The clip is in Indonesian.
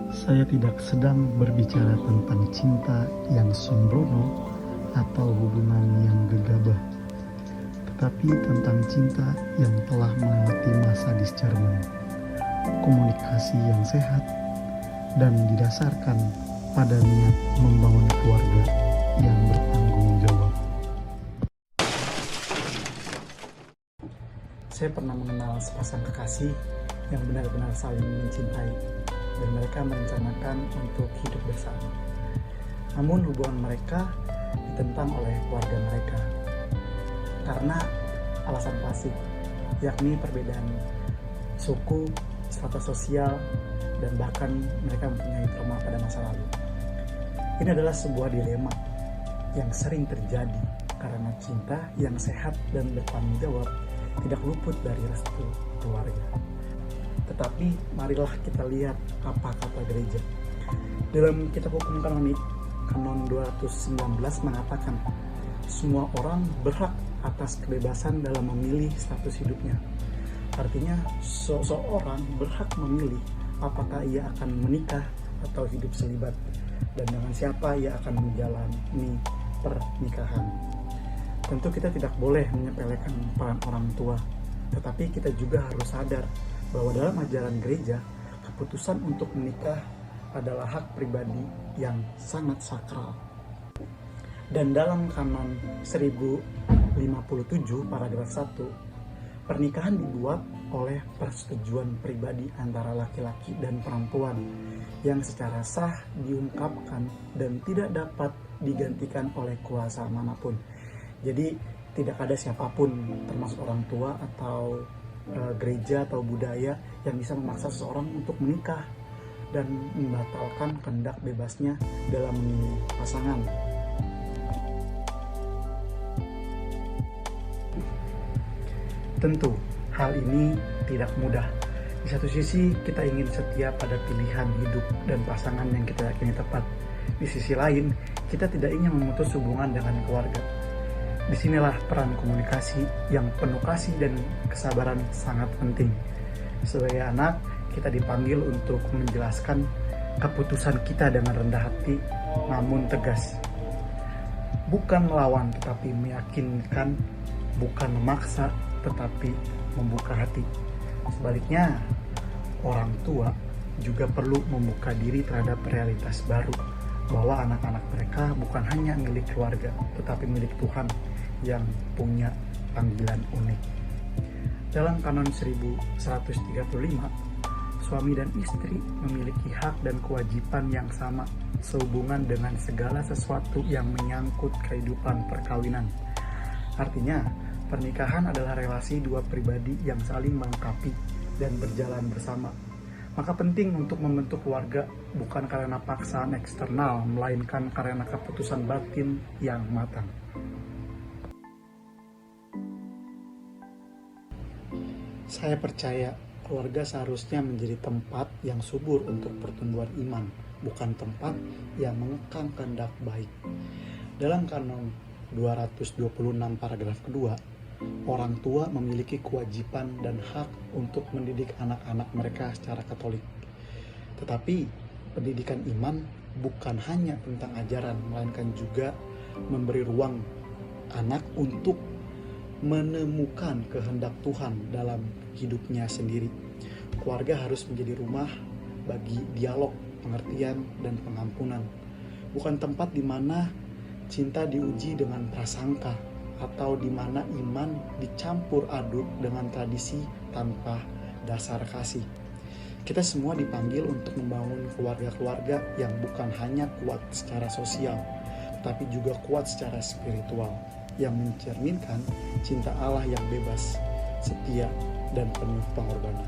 Saya tidak sedang berbicara tentang cinta yang sembrono atau hubungan yang gegabah, tetapi tentang cinta yang telah melewati masa discernment, komunikasi yang sehat, dan didasarkan pada niat membangun keluarga yang bertanggung jawab. Saya pernah mengenal sepasang kekasih yang benar-benar saling mencintai, dan mereka merencanakan untuk hidup bersama. Namun hubungan mereka ditentang oleh keluarga mereka karena alasan klasik, yakni perbedaan suku, strata sosial, dan bahkan mereka mempunyai trauma pada masa lalu. Ini adalah sebuah dilema yang sering terjadi karena cinta yang sehat dan bertanggung jawab tidak luput dari restu keluarga. Tetapi marilah kita lihat apa kata gereja. Dalam kitab hukum kanonik, Kanon 219 mengatakan, semua orang berhak atas kebebasan dalam memilih status hidupnya. Artinya, seseorang berhak memilih apakah ia akan menikah atau hidup selibat, dan dengan siapa ia akan menjalani pernikahan. Tentu kita tidak boleh menyepelekan peran orang tua, tetapi kita juga harus sadar bahwa dalam ajaran gereja, keputusan untuk menikah adalah hak pribadi yang sangat sakral. Dan dalam Kanon 1057 paragraf 1, pernikahan dibuat oleh persetujuan pribadi antara laki-laki dan perempuan yang secara sah diungkapkan dan tidak dapat digantikan oleh kuasa manapun. Jadi tidak ada siapapun, termasuk orang tua atau gereja atau budaya, yang bisa memaksa seseorang untuk menikah dan membatalkan kehendak bebasnya dalam memilih pasangan. Tentu, hal ini tidak mudah. Di satu sisi, kita ingin setia pada pilihan hidup dan pasangan yang kita yakini tepat. Di sisi lain, kita tidak ingin memutus hubungan dengan keluarga. Disinilah peran komunikasi yang penuh kasih dan kesabaran sangat penting. Sebagai anak, kita dipanggil untuk menjelaskan keputusan kita dengan rendah hati, namun tegas. Bukan melawan, tetapi meyakinkan, bukan memaksa, tetapi membuka hati. Sebaliknya, orang tua juga perlu membuka diri terhadap realitas baru, bahwa anak-anak mereka bukan hanya milik keluarga, tetapi milik Tuhan yang punya panggilan unik. Dalam Kanon 1135, suami dan istri memiliki hak dan kewajiban yang sama sehubungan dengan segala sesuatu yang menyangkut kehidupan perkawinan. Artinya, pernikahan adalah relasi dua pribadi yang saling melengkapi dan berjalan bersama. Maka penting untuk membentuk keluarga bukan karena paksaan eksternal, melainkan karena keputusan batin yang matang. Saya percaya keluarga seharusnya menjadi tempat yang subur untuk pertumbuhan iman, bukan tempat yang mengekang kehendak baik. Dalam Kanon 226 paragraf kedua, orang tua memiliki kewajiban dan hak untuk mendidik anak-anak mereka secara Katolik. Tetapi pendidikan iman bukan hanya tentang ajaran, melainkan juga memberi ruang anak untuk menemukan kehendak Tuhan dalam hidupnya sendiri. Keluarga harus menjadi rumah bagi dialog, pengertian, dan pengampunan. Bukan tempat di mana cinta diuji dengan prasangka, atau di mana iman dicampur aduk dengan tradisi tanpa dasar kasih. Kita semua dipanggil untuk membangun keluarga-keluarga yang bukan hanya kuat secara sosial, tapi juga kuat secara spiritual, yang mencerminkan cinta Allah yang bebas, setia, dan penuh pengorbanan.